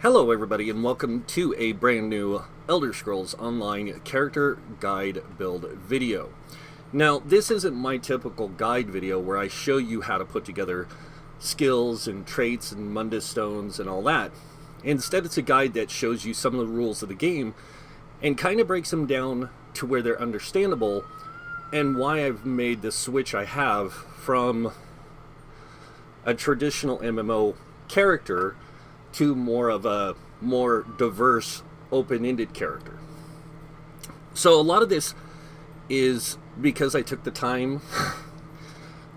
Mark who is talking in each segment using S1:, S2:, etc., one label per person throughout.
S1: Hello everybody and welcome to a brand new Elder Scrolls Online character guide build video. Now this isn't my typical guide video where I show you how to put together skills and traits and Mundus stones and all that. Instead it's a guide that shows you some of the rules of the game and kind of breaks them down to where they're understandable and why I've made the switch I have from a traditional MMO character to more of a more diverse, open-ended character. So a lot of this is because I took the time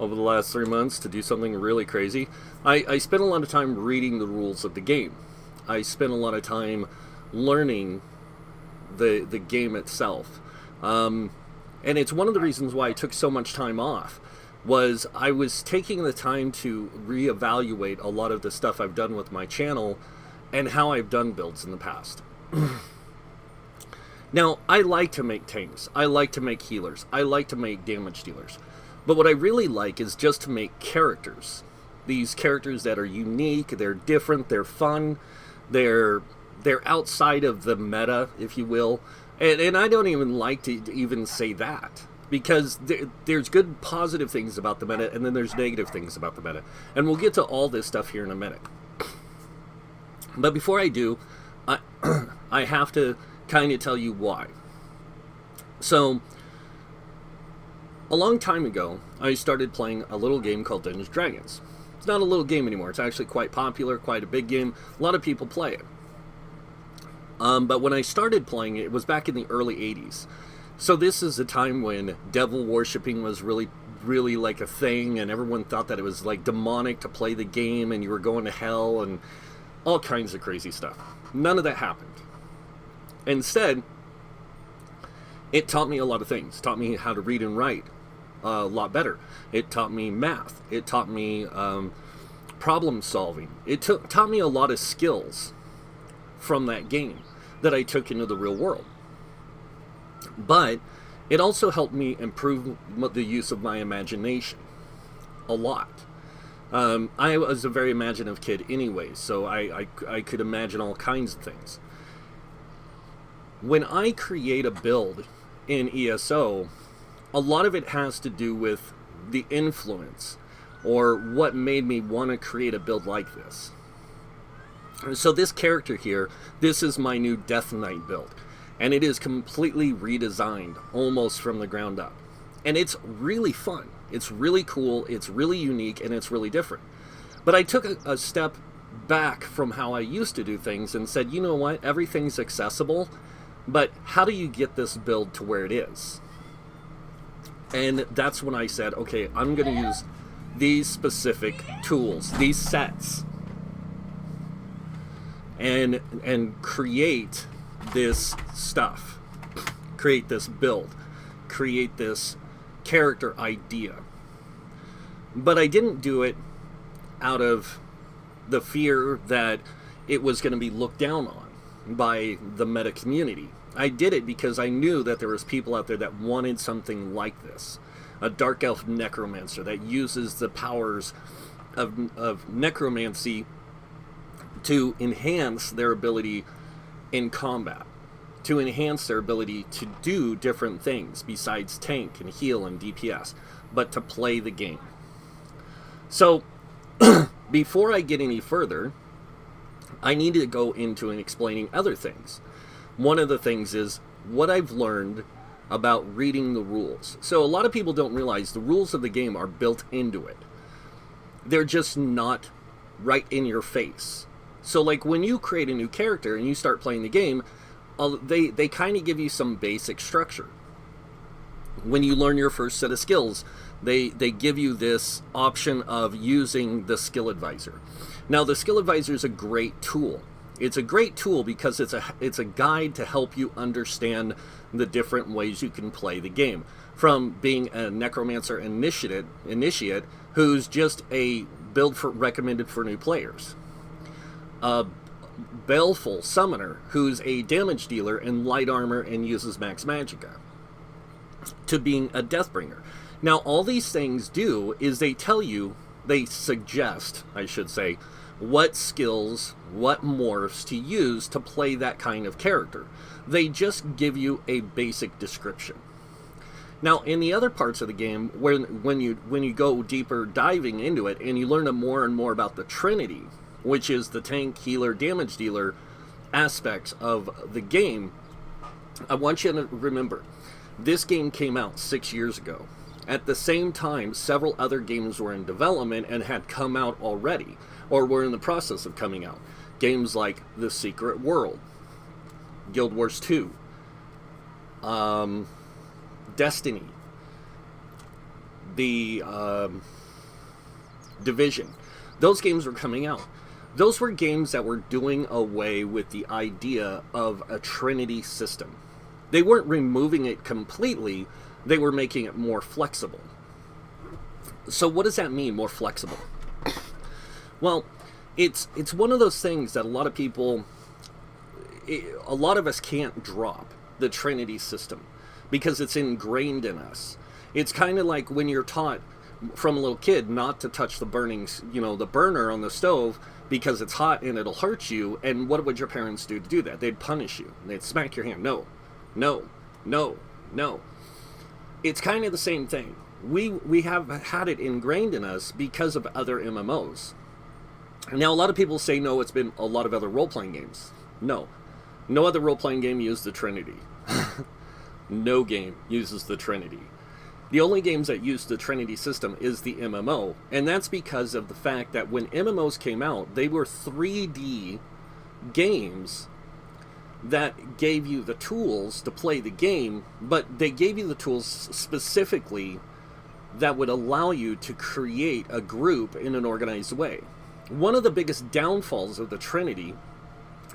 S1: over the last 3 months to do something really crazy. I spent a lot of time reading the rules of the game. I spent a lot of time learning the game itself. And it's one of the reasons why I took so much time off. Was I was taking the time to reevaluate a lot of the stuff I've done with my channel and how I've done builds in the past. Now, I like to make tanks, I like to make healers, I like to make damage dealers, but what I really like is just to make characters. These characters that are unique, they're different, they're fun, they're outside of the meta, if you will, and I don't even like to even say that. Because there's good positive things about the meta, and then there's negative things about the meta. And we'll get to all this stuff here in a minute. But before I do, I have to kind of tell you why. So, a long time ago, I started playing a little game called Dungeons & Dragons. It's not a little game anymore. It's actually quite popular, quite a big game. A lot of people play it. But when I started playing it, it was back in the early 80s. So this is a time when devil worshipping was really like a thing, and everyone thought that it was like demonic to play the game and you were going to hell and all kinds of crazy stuff. None of that happened. Instead, it taught me a lot of things. It taught me how to read and write a lot better. It taught me math. It taught me problem solving. It taught me a lot of skills from that game that I took into the real world. But it also helped me improve the use of my imagination a lot. I was a very imaginative kid anyway, so I could imagine all kinds of things. When I create a build in ESO, a lot of it has to do with the influence or what made me want to create a build like this. So this character here, this is my new Death Knight build. And it is completely redesigned, almost from the ground up. And it's really fun. It's really cool, it's really unique, and it's really different. But I took a step back from how I used to do things and said, you know what, everything's accessible, but how do you get this build to where it is? And that's when I said, okay, I'm going to use these specific tools, these sets, and create this stuff, create this build, create this character idea. But I didn't do it out of the fear that it was going to be looked down on by the meta community. I did it because I knew that there was people out there that wanted something like this. A dark elf necromancer that uses the powers of necromancy to enhance their ability in combat, to enhance their ability to do different things besides tank and heal and DPS, but to play the game. So, before I get any further, I need to go into and explaining other things. One of the things is what I've learned about reading the rules. So a lot of people don't realize the rules of the game are built into it. They're just not right in your face. So like when you create a new character and you start playing the game, they kind of give you some basic structure. When you learn your first set of skills, they give you this option of using the skill advisor. Now the skill advisor is a great tool. It's a great tool because it's a guide to help you understand the different ways you can play the game. From being a necromancer initiate who's just a build recommended for new players. A baleful summoner who's a damage dealer in light armor and uses max magicka, to being a deathbringer. Now all these things do is they tell you they suggest, I should say, what skills, what morphs to use to play that kind of character. They just give you a basic description. Now, in the other parts of the game, when you go deeper diving into it, and you learn more and more about the Trinity, which is the tank, healer, damage dealer aspects of the game, I want you to remember, this game came out 6 years ago. At the same time, several other games were in development and had come out already, or were in the process of coming out. Games like The Secret World, Guild Wars 2, Destiny, the Division. Those games were coming out. Those were games that were doing away with the idea of a Trinity system. They weren't removing it completely, they were making it more flexible. So what does that mean, more flexible? Well, it's one of those things that a lot of us can't drop, the Trinity system, because it's ingrained in us. It's kind of like when you're taught from a little kid not to touch the the burner on the stove because it's hot and it'll hurt you, and what would your parents do to do that? They'd punish you. They'd smack your hand. No, no, no, no. It's kind of the same thing. We have had it ingrained in us because of other MMOs. Now, a lot of people say, no, it's been a lot of other role-playing games. No. No other role-playing game used the Trinity. No game uses the Trinity. The only games that use the Trinity system is the MMO, and that's because of the fact that when MMOs came out, they were 3D games that gave you the tools to play the game, but they gave you the tools specifically that would allow you to create a group in an organized way. One of the biggest downfalls of the Trinity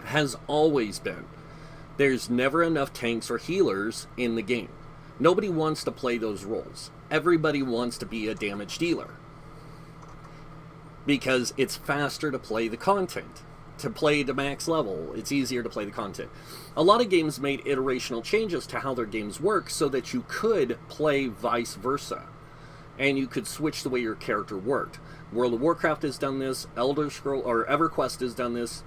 S1: has always been there's never enough tanks or healers in the game. Nobody wants to play those roles. Everybody wants to be a damage dealer because it's faster to play the content. To play to max level, it's easier to play the content. A lot of games made iterational changes to how their games work so that you could play vice versa, and you could switch the way your character worked. World of Warcraft has done this, Elder Scrolls or EverQuest has done this,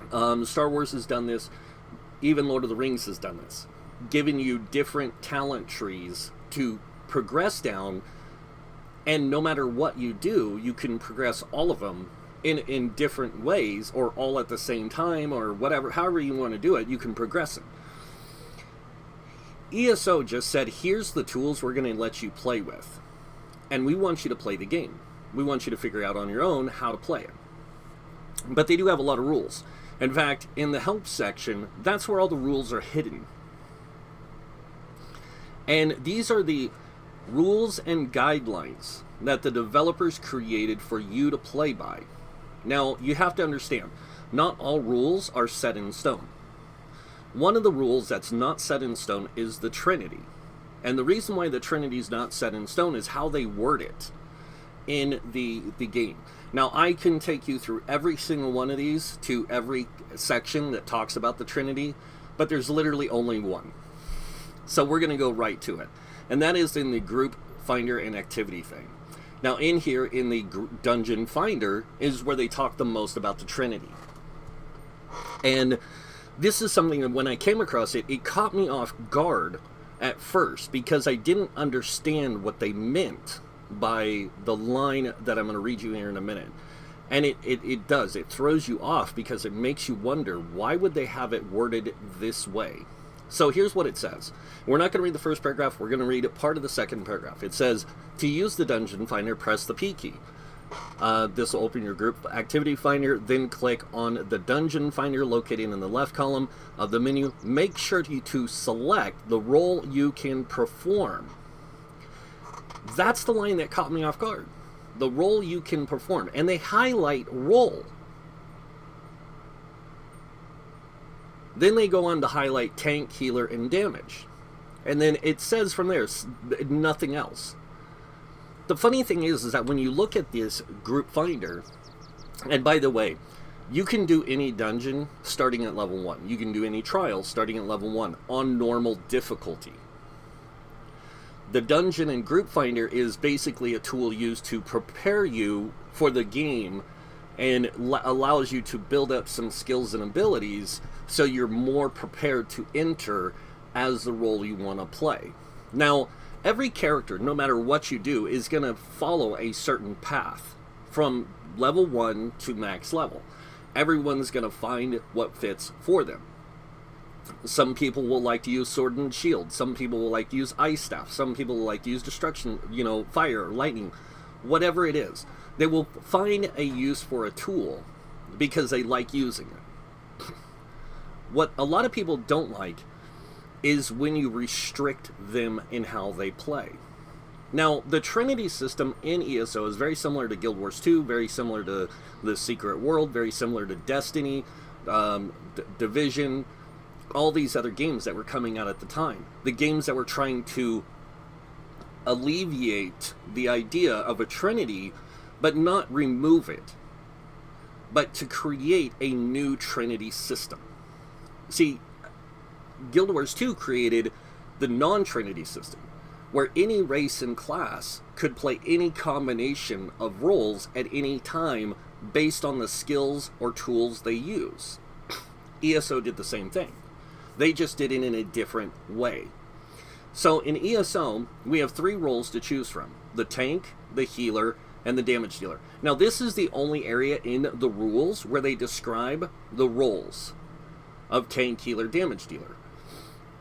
S1: Star Wars has done this, even Lord of the Rings has done this, giving you different talent trees to progress down, and no matter what you do, you can progress all of them in different ways, or all at the same time, or whatever, however you want to do it, you can progress it. ESO just said, here's the tools we're going to let you play with, and we want you to play the game. We want you to figure out on your own how to play it. But they do have a lot of rules. In fact, in the help section, that's where all the rules are hidden. And these are the rules and guidelines that the developers created for you to play by. Now, you have to understand, not all rules are set in stone. One of the rules that's not set in stone is the Trinity. And the reason why the Trinity is not set in stone is how they word it in the game. Now, I can take you through every single one of these to every section that talks about the Trinity, but there's literally only one. So we're going to go right to it. And that is in the group finder and activity thing. Now, in here, in the dungeon finder, is where they talk the most about the Trinity. And this is something that when I came across it, it caught me off guard at first, because I didn't understand what they meant by the line that I'm going to read you here in a minute. And it does. It throws you off because it makes you wonder, why would they have it worded this way? So here's what it says. We're not going to read the first paragraph. We're going to read part of the second paragraph. It says, to use the dungeon finder, press the P key. This will open your group activity finder. Then click on the dungeon finder located in the left column of the menu. Make sure to select the role you can perform. That's the line that caught me off guard. The role you can perform. And they highlight role. Then they go on to highlight tank, healer, and damage. And then it says from there, nothing else. The funny thing is that when you look at this group finder, and by the way, you can do any dungeon starting at level 1. You can do any trial starting at level 1 on normal difficulty. The dungeon and group finder is basically a tool used to prepare you for the game and allows you to build up some skills and abilities so you're more prepared to enter as the role you want to play. Now, every character, no matter what you do, is going to follow a certain path from level 1 to max level. Everyone's going to find what fits for them. Some people will like to use sword and shield. Some people will like to use ice staff. Some people will like to use destruction, fire, lightning, whatever it is. They will find a use for a tool because they like using it. What a lot of people don't like is when you restrict them in how they play. Now, the Trinity System in ESO is very similar to Guild Wars 2, very similar to The Secret World, very similar to Destiny, Division, all these other games that were coming out at the time. The games that were trying to alleviate the idea of a Trinity, but not remove it, but to create a new Trinity System. See, Guild Wars 2 created the non-Trinity System, where any race and class could play any combination of roles at any time based on the skills or tools they use. ESO did the same thing. They just did it in a different way. So in ESO, we have 3 roles to choose from: the tank, the healer, and the damage dealer. Now, this is the only area in the rules where they describe the roles of tank, healer, damage dealer.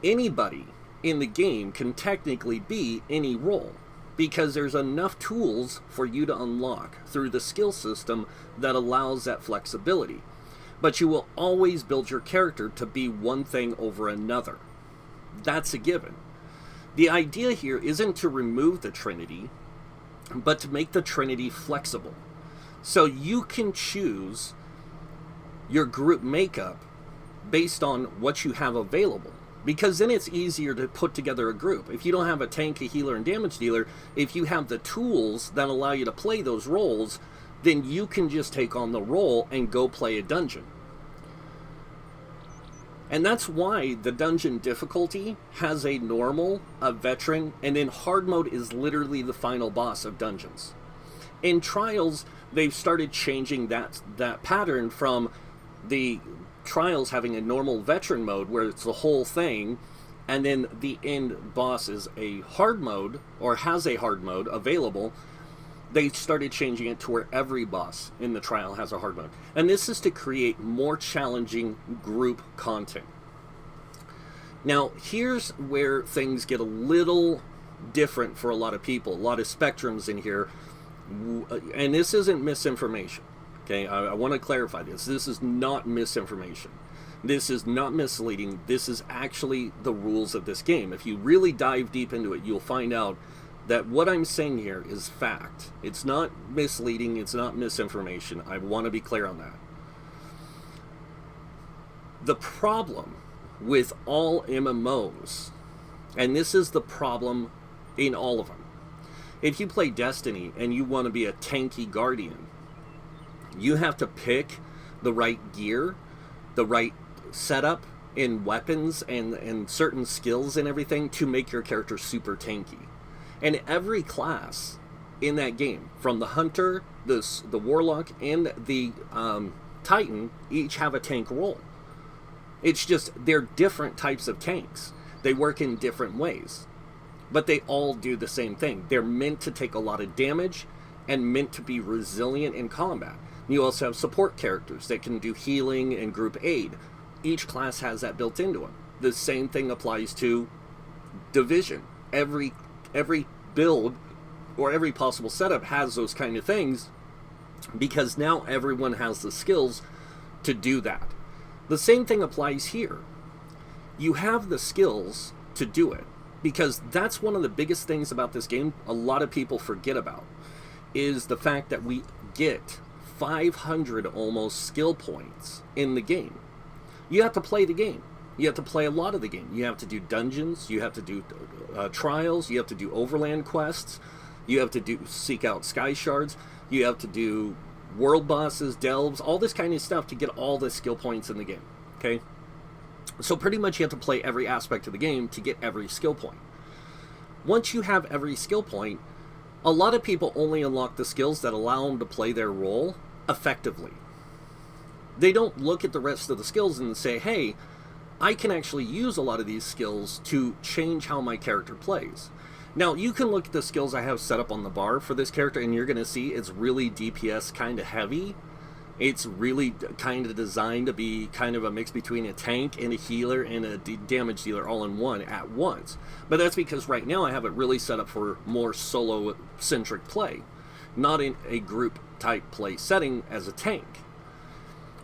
S1: Anybody in the game can technically be any role, because there's enough tools for you to unlock through the skill system that allows that flexibility. But you will always build your character to be one thing over another. That's a given. The idea here isn't to remove the Trinity, but to make the Trinity flexible. So you can choose your group makeup based on what you have available, because then it's easier to put together a group. If you don't have a tank, a healer, and damage dealer, if you have the tools that allow you to play those roles, then you can just take on the role and go play a dungeon. And that's why the dungeon difficulty has a normal, a veteran, and then hard mode is literally the final boss of dungeons. In Trials, they've started changing that pattern from the Trials having a normal veteran mode where it's the whole thing, and then the end boss is a hard mode, or has a hard mode available. They started changing it to where every boss in the trial has a hard mode. And this is to create more challenging group content. Now, here's where things get a little different for a lot of people. A lot of spectrums in here. And this isn't misinformation. Okay, I want to clarify this. This is not misinformation. This is not misleading. This is actually the rules of this game. If you really dive deep into it, you'll find out that what I'm saying here is fact. It's not misleading. It's not misinformation. I want to be clear on that. The problem with all MMOs, and this is the problem in all of them, if you play Destiny and you want to be a tanky guardian, you have to pick the right gear, the right setup in weapons and certain skills and everything to make your character super tanky. And every class in that game, from the Hunter, the Warlock, and the Titan, each have a tank role. It's just they're different types of tanks. They work in different ways. But they all do the same thing. They're meant to take a lot of damage and meant to be resilient in combat. You also have support characters that can do healing and group aid. Each class has that built into them. The same thing applies to Division. Every build or every possible setup has those kind of things, because now everyone has the skills to do that. The same thing applies here. You have the skills to do it, because that's one of the biggest things about this game a lot of people forget about, is the fact that we get 500 almost skill points in the game. You have to play the game. You have to play a lot of the game. You have to do dungeons, you have to do trials, you have to do overland quests, you have to seek out sky shards, you have to do world bosses, delves, all this kind of stuff to get all the skill points in the game. Okay? So pretty much you have to play every aspect of the game to get every skill point. once you have every skill point, a lot of people only unlock the skills that allow them to play their role effectively. They don't look at the rest of the skills and say, hey, I can actually use a lot of these skills to change how my character plays. Now, you can look at the skills I have set up on the bar for this character, and you're going to see it's really DPS kind of heavy. It's really kind of designed to be kind of a mix between a tank and a healer and a damage dealer all in one at once. But that's because right now I have it really set up for more solo-centric play, not in a group-type play setting as a tank.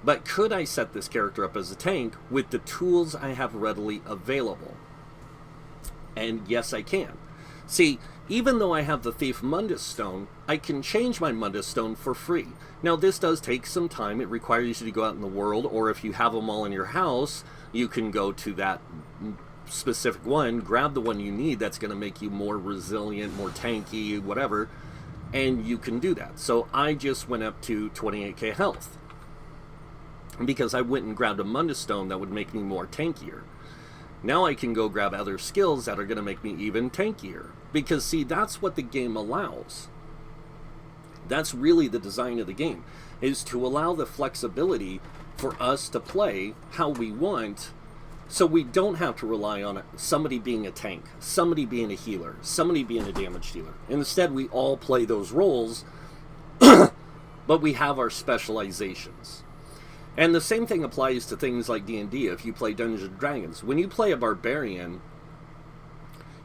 S1: But could I set this character up as a tank with the tools I have readily available? And yes, I can. See, even though I have the Thief Mundus Stone, I can change my Mundus Stone for free. Now, this does take some time. It requires you to go out in the world, or if you have them all in your house, you can go to that specific one, grab the one you need that's going to make you more resilient, more tanky, whatever, and you can do that. So I just went up to 28k health, because I went and grabbed a Mundus Stone that would make me more tankier. Now I can go grab other skills that are going to make me even tankier. Because, see, that's what the game allows. That's really the design of the game, is to allow the flexibility for us to play how we want, so we don't have to rely on somebody being a tank, somebody being a healer, somebody being a damage dealer. Instead, we all play those roles, but we have our specializations. And the same thing applies to things like D&D. If you play Dungeons & Dragons, when you play a barbarian,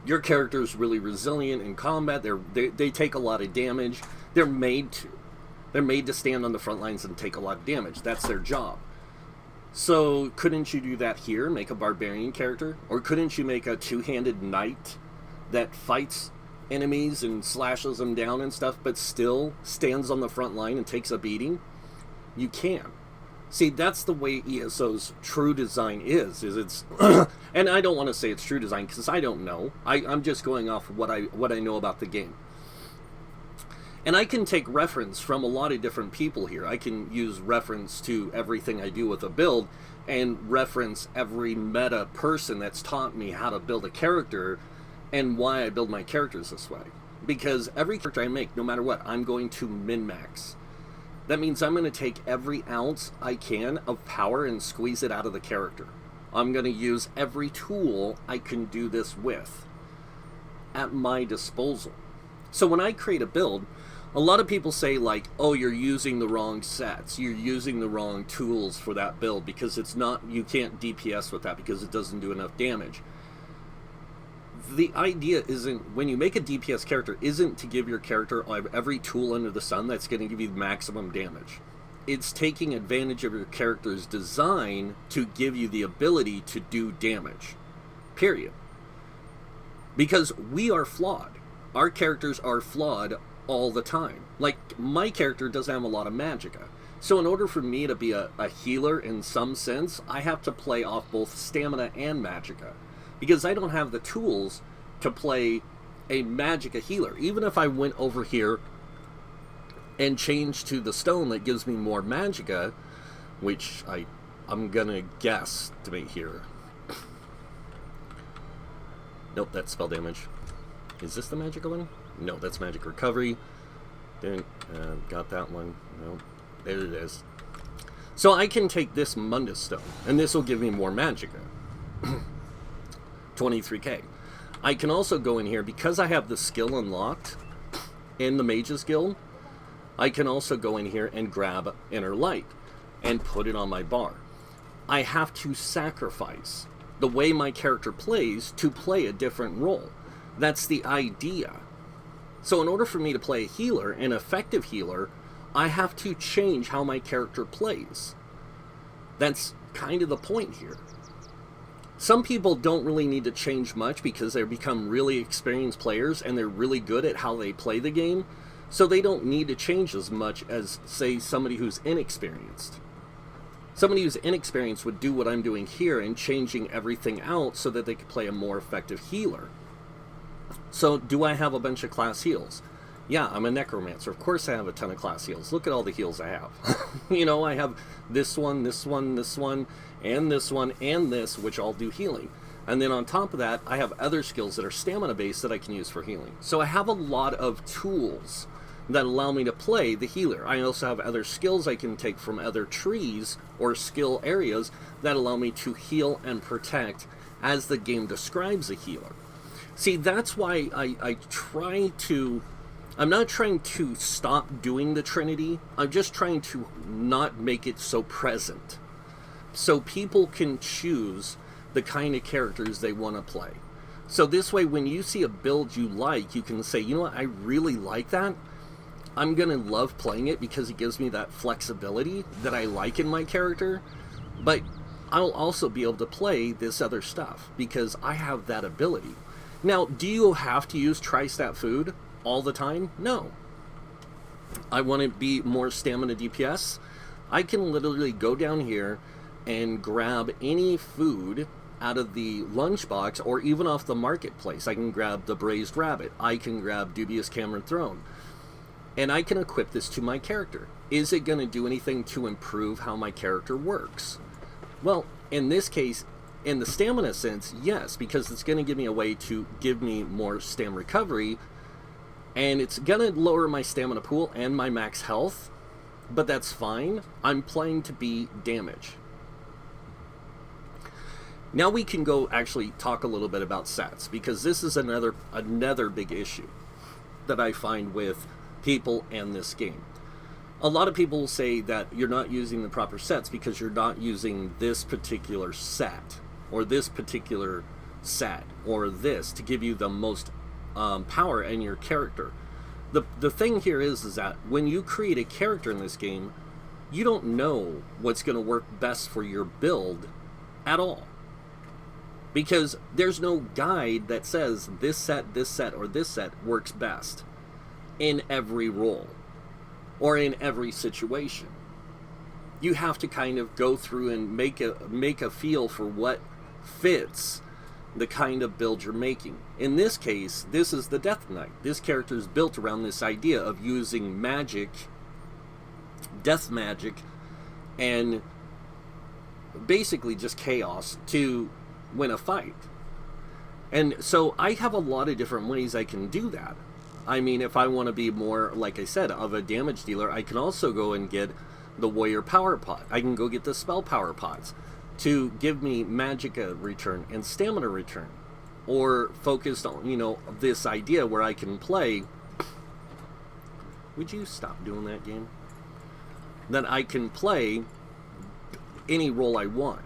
S1: your character is really resilient in combat. They take a lot of damage. They're made to stand on the front lines and take a lot of damage. That's their job. So couldn't you do that here, make a barbarian character? Or couldn't you make a two-handed knight that fights enemies and slashes them down and stuff, but still stands on the front line and takes a beating? You can. See, that's the way ESO's true design is it's, and I don't want to say it's true design because I don't know. I'm just going off what I know about the game. And I can take reference from a lot of different people here. I can use reference to everything I do with a build and reference every meta person that's taught me how to build a character and why I build my characters this way. Because every character I make, no matter what, I'm going to min-max. That means I'm going to take every ounce I can of power and squeeze it out of the character. I'm going to use every tool I can do this with at my disposal. So when I create a build, a lot of people say like, oh, you're using the wrong sets. You're using the wrong tools for that build because it's not, you can't DPS with that because it doesn't do enough damage. The idea isn't, when you make a DPS character, isn't to give your character every tool under the sun that's going to give you maximum damage. It's taking advantage of your character's design to give you the ability to do damage. Period. Because we are flawed. Our characters are flawed all the time. Like, my character doesn't have a lot of magicka. So in order for me to be a healer in some sense, I have to play off both stamina and magicka. Because I don't have the tools to play a magicka healer. Even if I went over here and changed to the stone that gives me more magicka, which I'm gonna guess to make here. Nope, that's spell damage. Is this the magicka one? No, that's magic recovery. Then got that one. No, there it is. So I can take this Mundus Stone, and this will give me more magicka. 23k. I can also go in here, because I have the skill unlocked in the Mage's Guild, I can also go in here and grab Inner Light and put it on my bar. I have to sacrifice the way my character plays to play a different role. That's the idea. So in order for me to play a healer, an effective healer, I have to change how my character plays. That's kind of the point here. Some people don't really need to change much because they become really experienced players and they're really good at how they play the game, so they don't need to change as much as, say, somebody who's inexperienced. Somebody who's inexperienced would do what I'm doing here and changing everything out so that they could play a more effective healer. So, do I have a bunch of class heals? Yeah, I'm a necromancer. Of course I have a ton of class heals. Look at all the heals I have. You know, I have this one, this one, this one, and this one, and this, which all do healing. And then on top of that, I have other skills that are stamina based that I can use for healing. So I have a lot of tools that allow me to play the healer. I also have other skills I can take from other trees or skill areas that allow me to heal and protect as the game describes a healer. See, that's why I'm not trying to stop doing the Trinity. I'm just trying to not make it so present, so people can choose the kind of characters they want to play. So this way, when you see a build you like, you can say, you know what, I really like that. I'm going to love playing it because it gives me that flexibility that I like in my character. But I'll also be able to play this other stuff because I have that ability. Now, do you have to use Tri-Stat food all the time? No. I want to be more stamina DPS. I can literally go down here and grab any food out of the lunchbox or even off the marketplace. I can grab the braised rabbit. I can grab dubious Cameron throne. And I can equip this to my character. Is it going to do anything to improve how my character works? Well, in this case, in the stamina sense, yes, because it's going to give me a way to give me more stam recovery, and it's going to lower my stamina pool and my max health, but that's fine. I'm playing to be damage. Now we can go actually talk a little bit about sets, because this is another big issue that I find with people and this game. A lot of people say that you're not using the proper sets because you're not using this particular set or this particular set or this to give you the most power in your character. The thing here is that when you create a character in this game, you don't know what's going to work best for your build at all. Because there's no guide that says this set, or this set works best in every role or in every situation. You have to kind of go through and make a feel for what fits the kind of build you're making. In this case, this is the Death Knight. This character is built around this idea of using magic, death magic, and basically just chaos to win a fight. And so I have a lot of different ways I can do that. I mean, if I want to be more, like I said, of a damage dealer, I can also go and get the warrior power pot. I can go get the spell power pots to give me magic return and stamina return, or focused on, you know, this idea where I can play. Would you stop doing that, game? That I can play any role I want,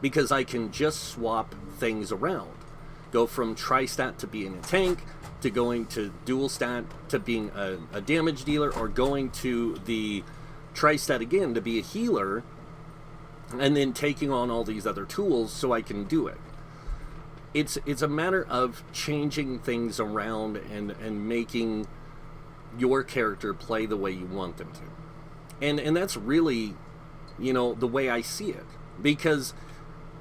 S1: because I can just swap things around. Go from tri-stat to being a tank, to going to dual stat to being a damage dealer, or going to the tri-stat again to be a healer, and then taking on all these other tools so I can do it. It's a matter of changing things around and making your character play the way you want them to. And that's really, you know, the way I see it. Because,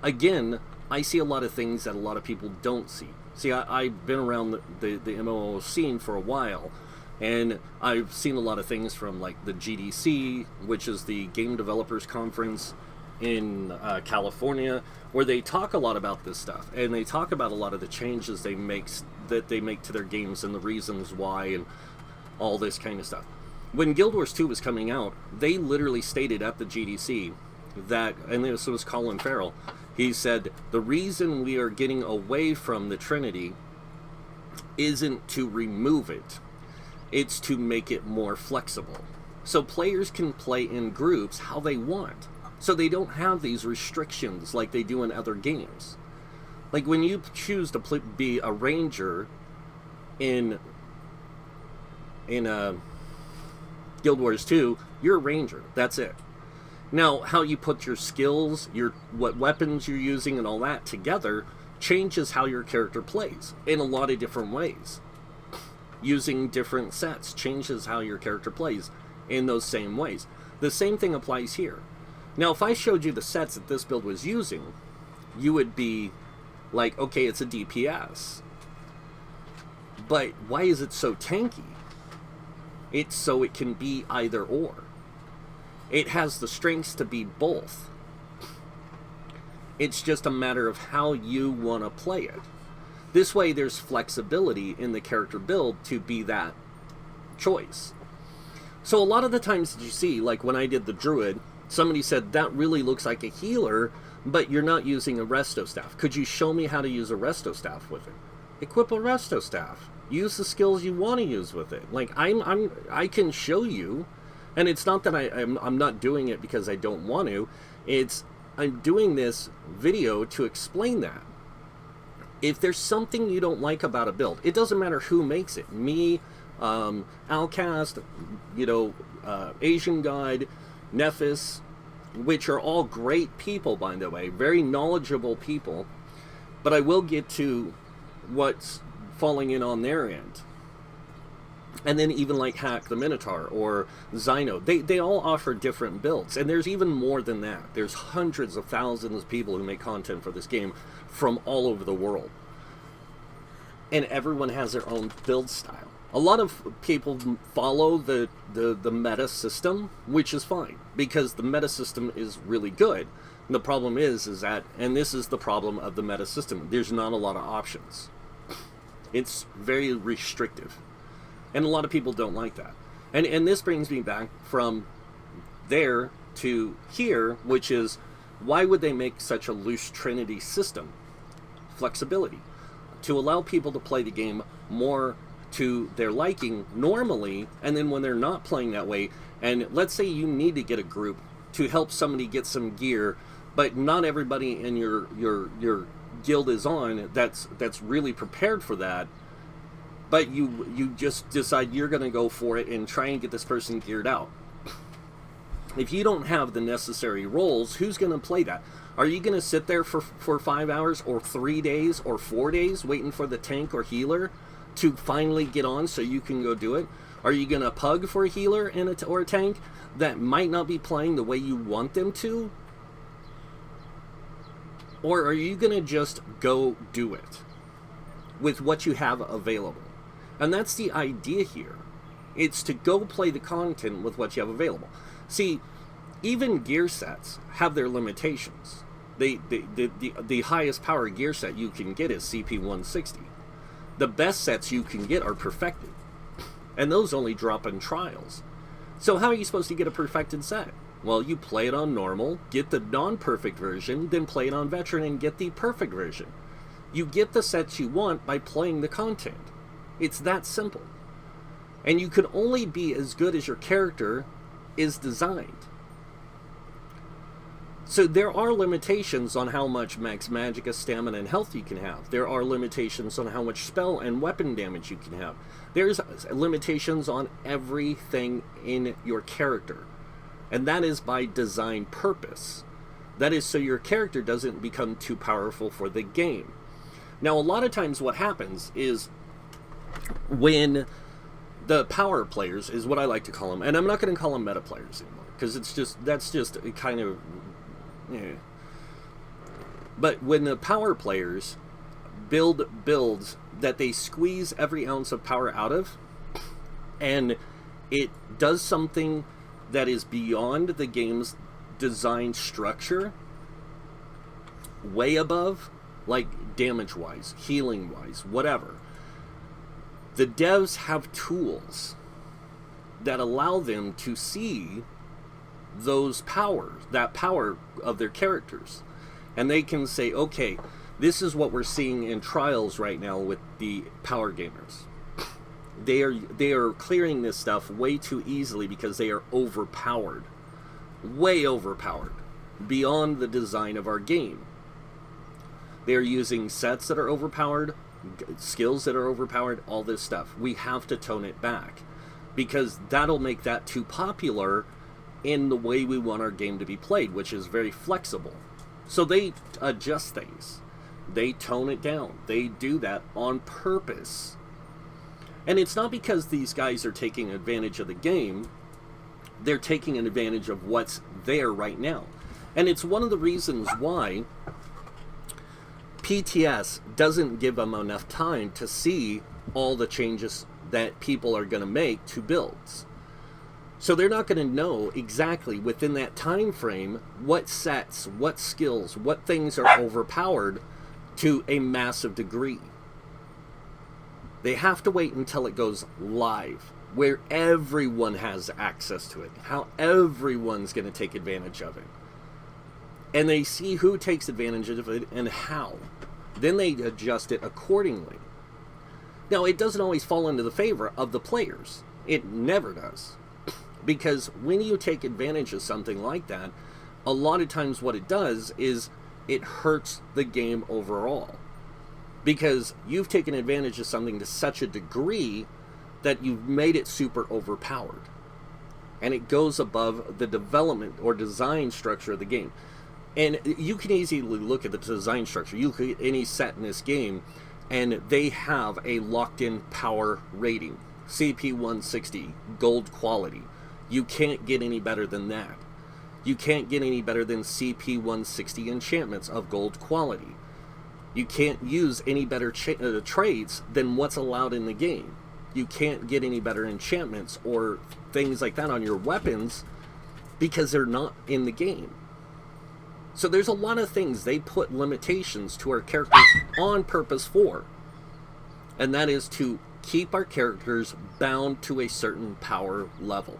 S1: again, I see a lot of things that a lot of people don't see. See, I've been around the MMO scene for a while, and I've seen a lot of things from, like, the GDC, which is the Game Developers Conference in California, where they talk a lot about this stuff, and they talk about a lot of the changes they make to their games and the reasons why and all this kind of stuff. When Guild Wars 2 was coming out, they literally stated at the GDC that, and this was Colin Farrell, he said, the reason we are getting away from the Trinity isn't to remove it, it's to make it more flexible. So players can play in groups how they want. So they don't have these restrictions like they do in other games. Like when you choose to be a ranger in Guild Wars 2, you're a ranger. That's it. Now, how you put your skills, what weapons you're using and all that together changes how your character plays in a lot of different ways. Using different sets changes how your character plays in those same ways. The same thing applies here. Now, if I showed you the sets that this build was using, you would be like, okay, it's a DPS. But why is it so tanky? It's so it can be either or. It has the strengths to be both. It's just a matter of how you want to play it. This way there's flexibility in the character build to be that choice. So a lot of the times that you see, like when I did the druid, somebody said, that really looks like a healer, but you're not using a resto staff. Could you show me how to use a resto staff with it? Equip a resto staff. Use the skills you want to use with it. Like, I can show you, and it's not that I'm not doing it because I don't want to. It's, I'm doing this video to explain that. If there's something you don't like about a build, it doesn't matter who makes it. Me, Alcast, Asian Guide, Nephis, which are all great people, by the way, very knowledgeable people, but I will get to what's falling in on their end. And then even like Hack the Minotaur or Zyno, they all offer different builds, and there's even more than that. There's hundreds of thousands of people who make content for this game from all over the world, and everyone has their own build style. A lot of people follow the meta system, which is fine, because the meta system is really good. And the problem is that, and this is the problem of the meta system, there's not a lot of options. It's very restrictive. And a lot of people don't like that. And this brings me back from there to here, which is, why would they make such a loose Trinity system? Flexibility. To allow people to play the game more to their liking normally, and then when they're not playing that way, and let's say you need to get a group to help somebody get some gear, but not everybody in your guild is on that's really prepared for that, but you just decide you're going to go for it and try and get this person geared out. If you don't have the necessary roles, who's going to play that? Are you going to sit there for 5 hours or 3 days or 4 days waiting for the tank or healer to finally get on so you can go do it? Are you going to pug for a healer and or a tank that might not be playing the way you want them to? Or are you going to just go do it with what you have available? And that's the idea here. It's to go play the content with what you have available. See, even gear sets have their limitations. The highest power gear set you can get is CP160. The best sets you can get are perfected, and those only drop in trials. So how are you supposed to get a perfected set? Well, you play it on normal, get the non-perfect version, then play it on veteran and get the perfect version. You get the sets you want by playing the content. It's that simple. And you can only be as good as your character is designed. So there are limitations on how much max magicka, stamina, and health you can have. There are limitations on how much spell and weapon damage you can have. There's limitations on everything in your character. And that is by design purpose. That is so your character doesn't become too powerful for the game. Now, a lot of times what happens is when the power players, is what I like to call them, and I'm not going to call them meta players anymore, because that's just a kind of... Yeah. But when the power players build builds that they squeeze every ounce of power out of, and it does something that is beyond the game's design structure, way above, like damage-wise, healing-wise, whatever, the devs have tools that allow them to see those powers, that power of their characters, and they can say, okay, this is what we're seeing in trials right now with the power gamers. They are clearing this stuff way too easily because they are overpowered, way overpowered, beyond the design of our game. They are using sets that are overpowered, skills that are overpowered, all this stuff. We have to tone it back, because that'll make that too popular in the way we want our game to be played, which is very flexible. So they adjust things. They tone it down. They do that on purpose. And it's not because these guys are taking advantage of the game. They're taking advantage of what's there right now. And it's one of the reasons why PTS doesn't give them enough time to see all the changes that people are going to make to builds. So they're not going to know exactly within that time frame what sets, what skills, what things are overpowered to a massive degree. They have to wait until it goes live, where everyone has access to it, how everyone's going to take advantage of it. And they see who takes advantage of it and how. Then they adjust it accordingly. Now, it doesn't always fall into the favor of the players. It never does. Because when you take advantage of something like that, a lot of times what it does is it hurts the game overall. Because you've taken advantage of something to such a degree that you've made it super overpowered. And it goes above the development or design structure of the game. And you can easily look at the design structure. You look at any set in this game, and they have a locked-in power rating. CP 160, gold quality. You can't get any better than that. You can't get any better than CP 160 enchantments of gold quality. You can't use any better traits than what's allowed in the game. You can't get any better enchantments or things like that on your weapons because they're not in the game. So there's a lot of things they put limitations to our characters on purpose for. And that is to keep our characters bound to a certain power level.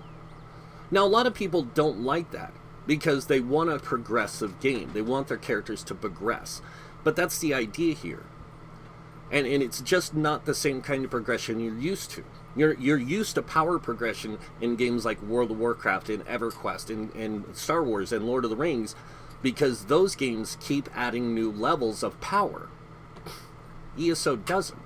S1: Now, a lot of people don't like that because they want a progressive game. They want their characters to progress. But that's the idea here. And it's just not the same kind of progression you're used to. You're used to power progression in games like World of Warcraft and EverQuest and Star Wars and Lord of the Rings because those games keep adding new levels of power. ESO doesn't.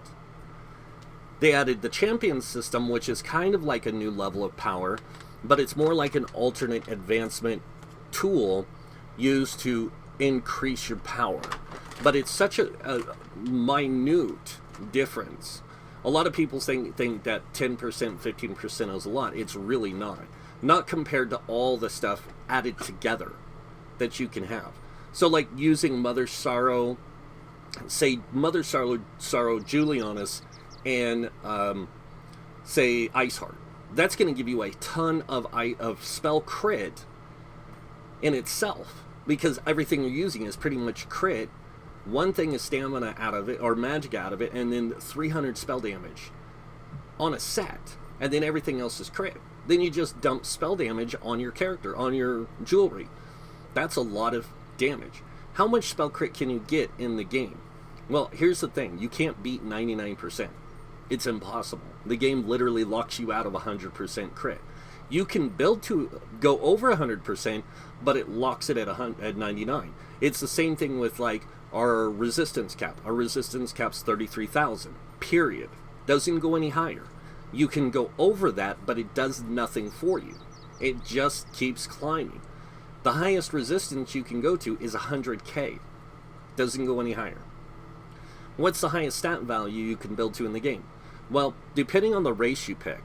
S1: They added the champion system, which is kind of like a new level of power, but it's more like an alternate advancement tool used to increase your power. But it's such a minute difference. A lot of people think that 10%, 15% is a lot. It's really not. Not compared to all the stuff added together that you can have. So like using Mother Sorrow, say Mother Sorrow Julianus, and say Iceheart. That's going to give you a ton of spell crit in itself, because everything you're using is pretty much crit. One thing is stamina out of it, or magic out of it, and then 300 spell damage on a set, and then everything else is crit. Then you just dump spell damage on your character, on your jewelry. That's a lot of damage. How much spell crit can you get in the game? Well, here's the thing. You can't beat 99%. It's impossible. The game literally locks you out of 100% crit. You can build to go over 100%, but it locks it at 99. It's the same thing with like our resistance cap. Our resistance cap's 33,000. Period. Doesn't go any higher. You can go over that, but it does nothing for you. It just keeps climbing. The highest resistance you can go to is 100k. Doesn't go any higher. What's the highest stat value you can build to in the game? Well, depending on the race you pick.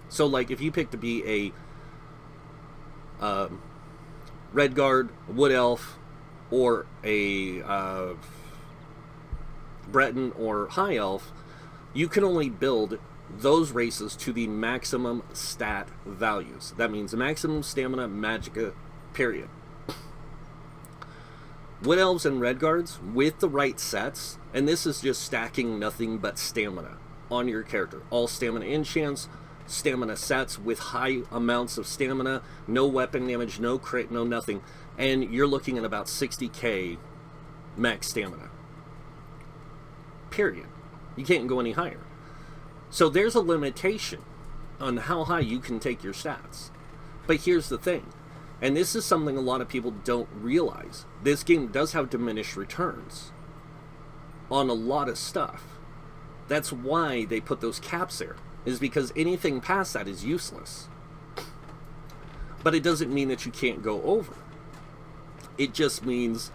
S1: So, like, if you pick to be a Red Guard, Wood Elf, or a Breton or High Elf, you can only build those races to the maximum stat values. That means the maximum stamina, magicka, period. Wood Elves and Red Guards, with the right sets, and this is just stacking nothing but stamina on your character. All stamina enchants, stamina sets with high amounts of stamina, no weapon damage, no crit, no nothing, and you're looking at about 60k max stamina. Period. You can't go any higher. So there's a limitation on how high you can take your stats. But here's the thing, and this is something a lot of people don't realize. This game does have diminished returns on a lot of stuff. That's why they put those caps there, is because anything past that is useless. But it doesn't mean that you can't go over. It just means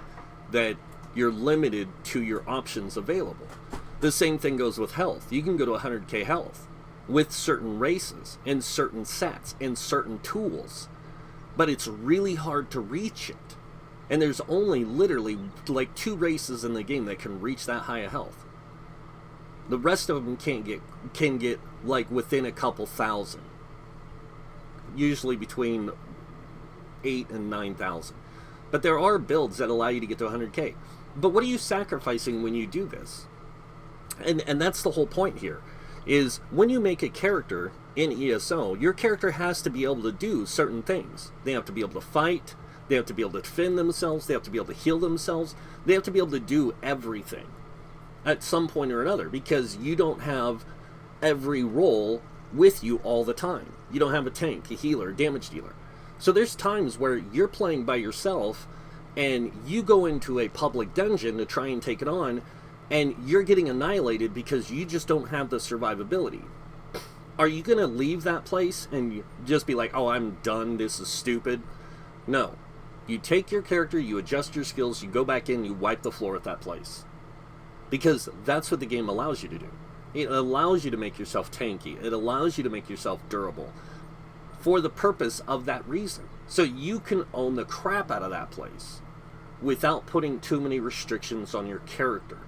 S1: that you're limited to your options available. The same thing goes with health. You can go to 100k health with certain races and certain sets and certain tools, but it's really hard to reach it. And there's only literally like 2 races in the game that can reach that high of health. The rest of them can get like within a couple thousand. usually between 8 and 9,000. But there are builds that allow you to get to 100k. But what are you sacrificing when you do this? And that's the whole point here, is when you make a character in ESO, your character has to be able to do certain things. They have to be able to fight, they have to be able to defend themselves, they have to be able to heal themselves, they have to be able to do everything at some point or another, because you don't have every role with you all the time. You don't have a tank, a healer, a damage dealer. So there's times where you're playing by yourself and you go into a public dungeon to try and take it on, and you're getting annihilated because you just don't have the survivability. Are you going to leave that place and just be like, oh, I'm done, this is stupid? No. You take your character, you adjust your skills, you go back in, you wipe the floor at that place. Because that's what the game allows you to do. It allows you to make yourself tanky. It allows you to make yourself durable for the purpose of that reason. So you can own the crap out of that place without putting too many restrictions on your character.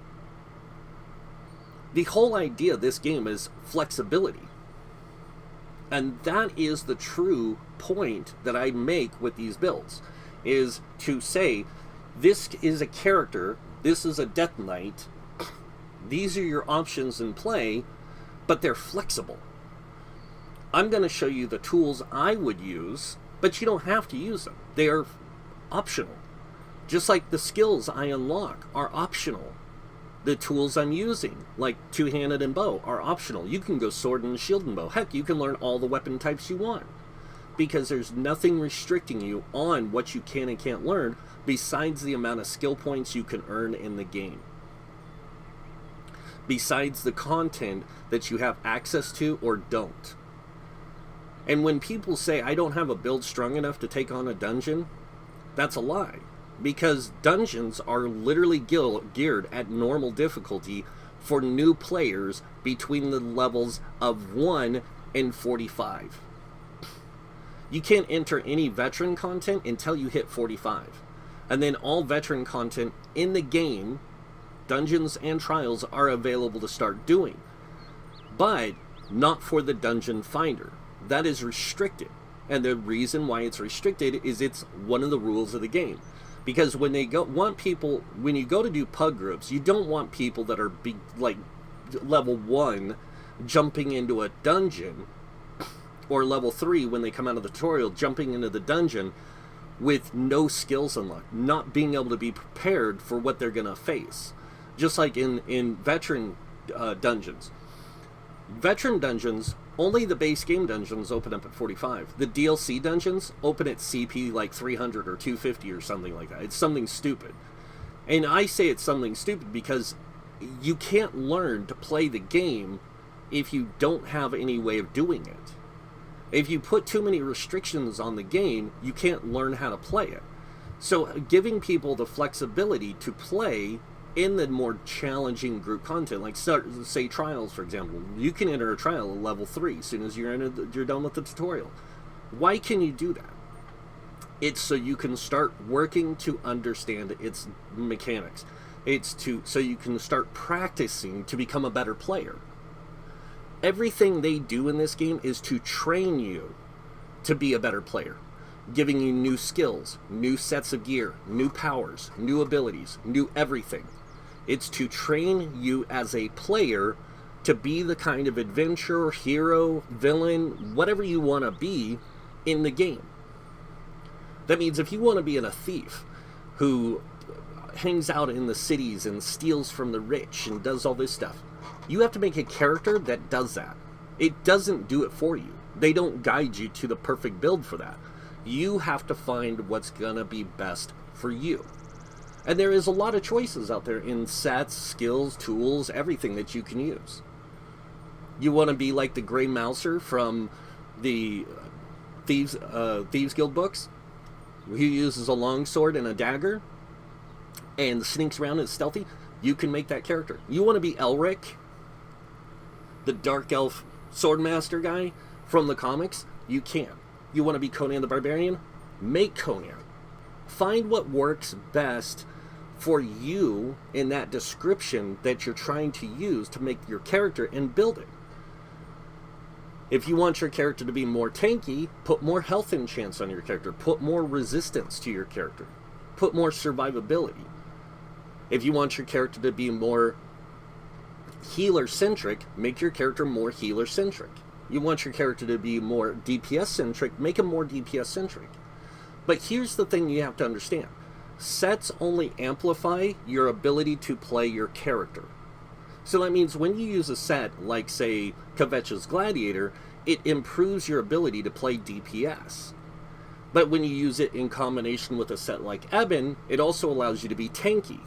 S1: The whole idea of this game is flexibility. And that is the true point that I make with these builds, is to say, this is a character, this is a Death Knight, these are your options in play, but they're flexible. I'm going to show you the tools I would use, but you don't have to use them. They are optional. Just like the skills I unlock are optional. The tools I'm using, like two-handed and bow, are optional. You can go sword and shield and bow. Heck, you can learn all the weapon types you want, because there's nothing restricting you on what you can and can't learn besides the amount of skill points you can earn in the game. Besides the content that you have access to or don't. And when people say, I don't have a build strong enough to take on a dungeon, that's a lie. Because dungeons are literally geared at normal difficulty for new players between the levels of 1 and 45. You can't enter any veteran content until you hit 45. And then all veteran content in the game, dungeons and trials, are available to start doing. But not for the dungeon finder. That is restricted. And the reason why it's restricted is it's one of the rules of the game. Because when you go to do pug groups, you don't want people that are like level 1 jumping into a dungeon, or level 3 when they come out of the tutorial jumping into the dungeon with no skills unlocked, not being able to be prepared for what they're going to face. Just like in veteran dungeons. Veteran dungeons, only the base game dungeons open up at 45. The DLC dungeons open at CP like 300 or 250 or something like that. It's something stupid. And I say it's something stupid because you can't learn to play the game if you don't have any way of doing it. If you put too many restrictions on the game, you can't learn how to play it. So giving people the flexibility to play in the more challenging group content, like say trials, for example. You can enter a trial at level 3 as soon as you're done with the tutorial. Why can you do that? It's so you can start working to understand its mechanics. It's so you can start practicing to become a better player. Everything they do in this game is to train you to be a better player, giving you new skills, new sets of gear, new powers, new abilities, new everything. It's to train you as a player to be the kind of adventurer, hero, villain, whatever you want to be in the game. That means if you want to be a thief who hangs out in the cities and steals from the rich and does all this stuff, you have to make a character that does that. It doesn't do it for you. They don't guide you to the perfect build for that. You have to find what's going to be best for you. And there is a lot of choices out there in sets, skills, tools, everything that you can use. You want to be like the Grey Mouser from the Thieves Guild books, who uses a longsword and a dagger and sneaks around and is stealthy. You can make that character. You want to be Elric, the dark elf swordmaster guy from the comics? You can. You want to be Conan the Barbarian? Make Conan. Find what works best for you in that description that you're trying to use to make your character and build it. If you want your character to be more tanky, put more health enchants on your character. Put more resistance to your character. Put more survivability. If you want your character to be more healer-centric, make your character more healer-centric. You want your character to be more DPS-centric, make him more DPS-centric. But here's the thing you have to understand. Sets only amplify your ability to play your character. So that means when you use a set like, say, Kvetch's Gladiator, it improves your ability to play DPS. But when you use it in combination with a set like Eben, it also allows you to be tanky.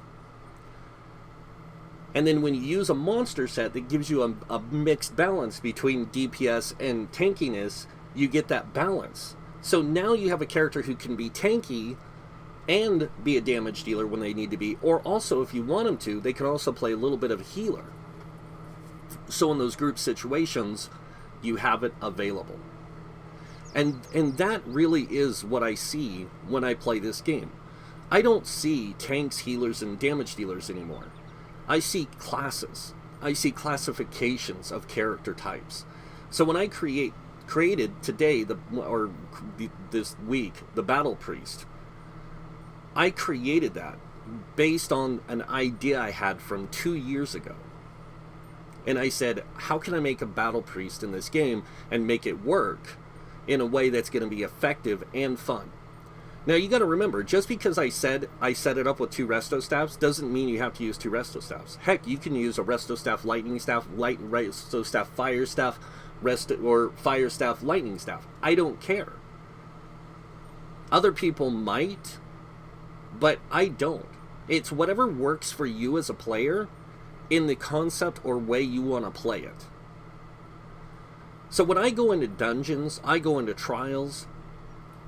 S1: And then when you use a monster set that gives you a mixed balance between DPS and tankiness, you get that balance. So now you have a character who can be tanky and be a damage dealer when they need to be, or also, if you want them to, they can also play a little bit of a healer. So in those group situations, you have it available. And that really is what I see when I play this game. I don't see tanks, healers, and damage dealers anymore. I see classes. I classifications of character types. So when I created today, this week, the Battle Priest, I created that based on an idea I had from 2 years ago. And I said, how can I make a Battle Priest in this game and make it work in a way that's going to be effective and fun? Now, you got to remember, just because I set it up with 2 Resto Staffs doesn't mean you have to use 2 Resto Staffs. Heck, you can use a Resto Staff Lightning Staff, Resto Staff Fire Staff, or Fire Staff Lightning Staff. I don't care. Other people might, but I don't. It's whatever works for you as a player in the concept or way you want to play it. So when I go into dungeons, I go into trials,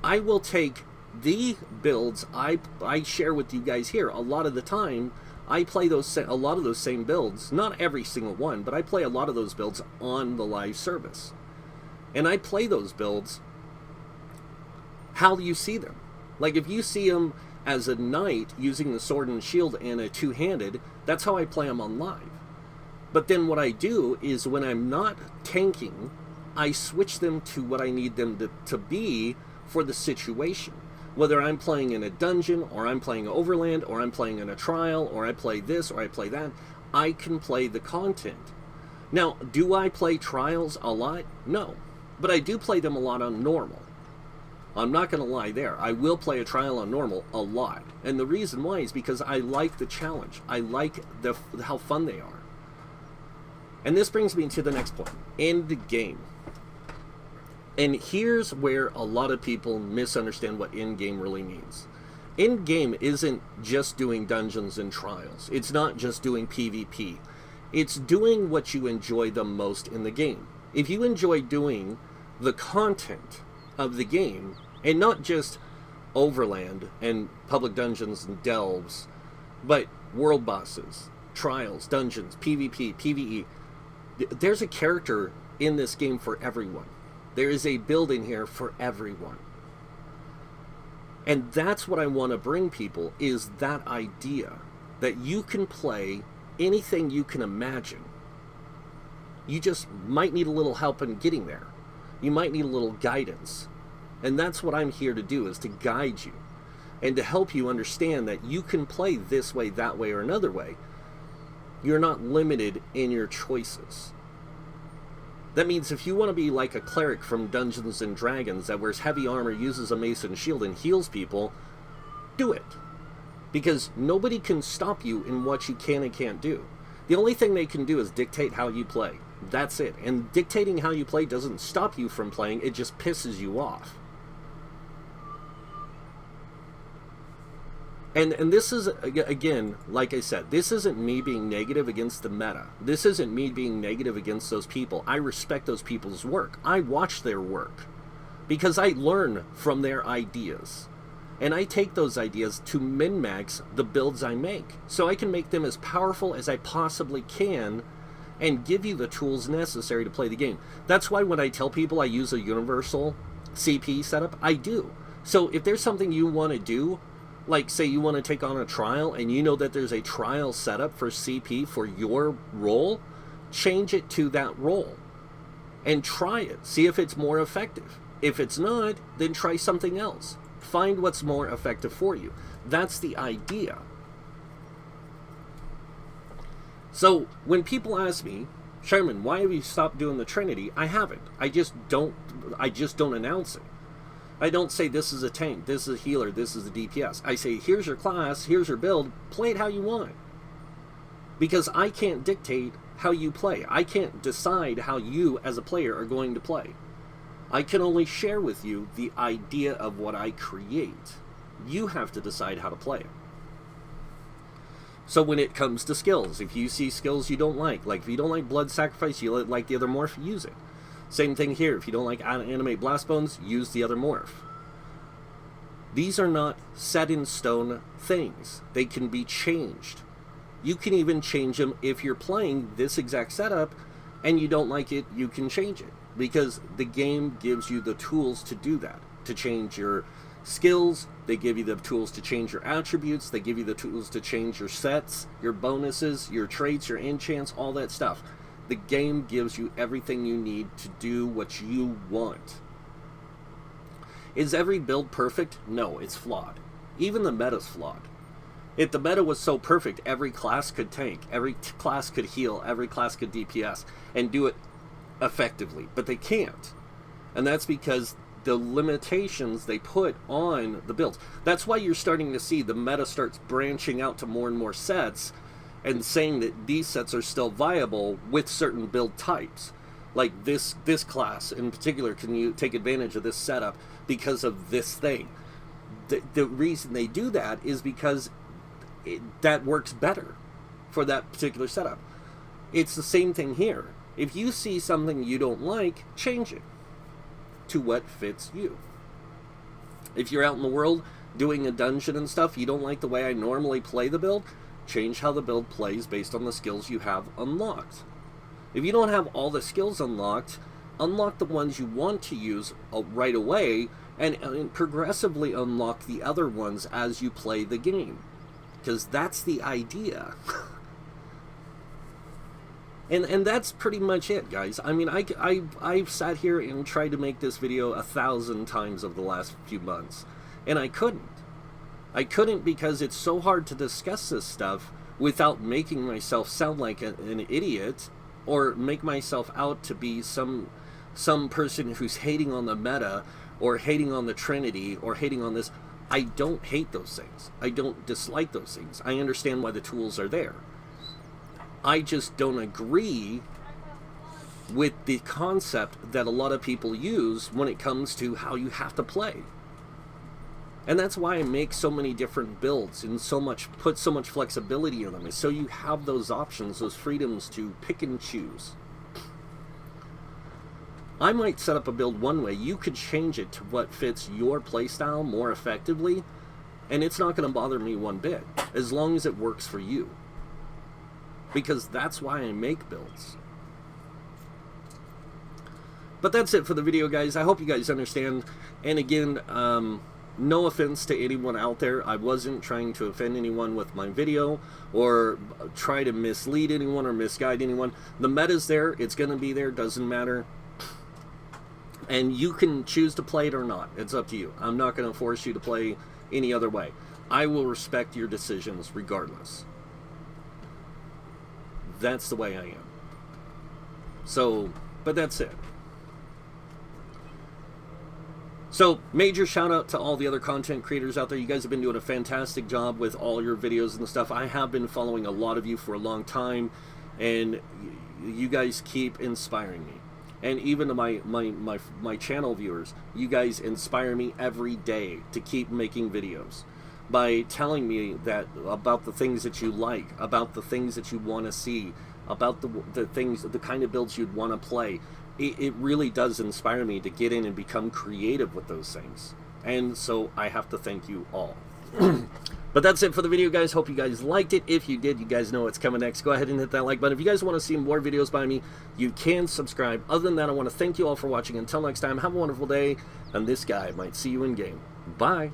S1: I will take the builds I share with you guys here. A lot of the time, I play a lot of those same builds. Not every single one, but I play a lot of those builds on the live service. And I play those builds how you see them. Like, if you see them as a knight using the sword and shield and a two-handed, that's how I play them on live. But then what I do is, when I'm not tanking, I switch them to what I need them to be for the situation. Whether I'm playing in a dungeon, or I'm playing overland, or I'm playing in a trial, or I play this, or I play that, I can play the content. Now, do I play trials a lot? No. But I do play them a lot on normal. I'm not going to lie there. I will play a trial on normal a lot. And the reason why is because I like the challenge. I like how fun they are. And this brings me to the next point. End game. And here's where a lot of people misunderstand what end game really means. End game isn't just doing dungeons and trials. It's not just doing PvP. It's doing what you enjoy the most in the game. If you enjoy doing the content of the game, and not just overland and public dungeons and delves, but world bosses, trials, dungeons, PvP, PvE, there's a character in this game for everyone. There is a build in here for everyone. And that's what I want to bring people, is that idea that you can play anything you can imagine. You just might need a little help in getting there. You might need a little guidance. And that's what I'm here to do, is to guide you and to help you understand that you can play this way, that way, or another way. You're not limited in your choices. That means if you want to be like a cleric from Dungeons and Dragons that wears heavy armor, uses a mace and shield, and heals people, do it. Because nobody can stop you in what you can and can't do. The only thing they can do is dictate how you play. That's it. And dictating how you play doesn't stop you from playing, it just pisses you off. And this is, again, like I said, this isn't me being negative against the meta. This isn't me being negative against those people. I respect those people's work. I watch their work because I learn from their ideas. And I take those ideas to min-max the builds I make, so I can make them as powerful as I possibly can and give you the tools necessary to play the game. That's why when I tell people I use a universal CP setup, I do. So if there's something you want to do, like say you want to take on a trial and you know that there's a trial setup for CP for your role, change it to that role. and try it. See if it's more effective. If it's not, then try something else. Find what's more effective for you. That's the idea. So when people ask me, Sherman, why have you stopped doing the Trinity? I haven't. I just don't announce it. I don't say this is a tank, this is a healer, this is a DPS. I say here's your class, here's your build, play it how you want. Because I can't dictate how you play. I can't decide how you as a player are going to play. I can only share with you the idea of what I create. You have to decide how to play it. So when it comes to skills, if you see skills you don't like if you don't like blood sacrifice, you like the other morph, use it. Same thing here. If you don't like animate blast bones, use the other morph. These are not set in stone things. They can be changed. You can even change them if you're playing this exact setup and you don't like it, you can change it. Because the game gives you the tools to do that. To change your skills, they give you the tools to change your attributes, they give you the tools to change your sets, your bonuses, your traits, your enchants, all that stuff. The game gives you everything you need to do what you want. Is every build perfect? No, it's flawed. Even the meta's flawed. If the meta was so perfect, every class could tank, every class could heal, every class could DPS, and do it effectively. But they can't. And that's because the limitations they put on the builds. That's why you're starting to see the meta starts branching out to more and more sets, and saying that these sets are still viable with certain build types. Like this class in particular, can you take advantage of this setup because of this thing? The reason they do that is because that works better for that particular setup. It's the same thing here. If you see something you don't like, change it to what fits you. If you're out in the world doing a dungeon and stuff, you don't like the way I normally play the build, change how the build plays based on the skills you have unlocked. If you don't have all the skills unlocked, unlock the ones you want to use right away, and progressively unlock the other ones as you play the game. Because that's the idea. And that's pretty much it, guys. I mean, I've sat here and tried to make this video 1,000 times over the last few months, and I couldn't. I couldn't because it's so hard to discuss this stuff without making myself sound like an idiot, or make myself out to be some person who's hating on the meta, or hating on the Trinity, or hating on this. I don't hate those things. I don't dislike those things. I understand why the tools are there. I just don't agree with the concept that a lot of people use when it comes to how you have to play. And that's why I make so many different builds and put so much flexibility in them, is so you have those options, those freedoms to pick and choose. I might set up a build one way, you could change it to what fits your playstyle more effectively, and it's not going to bother me one bit, as long as it works for you. Because that's why I make builds. But that's it for the video, guys. I hope you guys understand. And again, no offense to anyone out there. I wasn't trying to offend anyone with my video or try to mislead anyone or misguide anyone. The meta's there. It's going to be there. Doesn't matter. And you can choose to play it or not. It's up to you. I'm not going to force you to play any other way. I will respect your decisions regardless. That's the way I am. So, but that's it. So, major shout out to all the other content creators out there. You guys have been doing a fantastic job with all your videos and stuff. I have been following a lot of you for a long time, and you guys keep inspiring me. And even to my channel viewers, you guys inspire me every day to keep making videos by telling me that about the things that you like, about the things that you want to see, about the things, the kind of builds you'd want to play. It really does inspire me to get in and become creative with those things. And so I have to thank you all. But that's it for the video, guys. Hope you guys liked it. If you did, you guys know what's coming next. Go ahead and hit that like button. If you guys want to see more videos by me, you can subscribe. Other than that, I want to thank you all for watching. Until next time, have a wonderful day, and this guy might see you in game. Bye.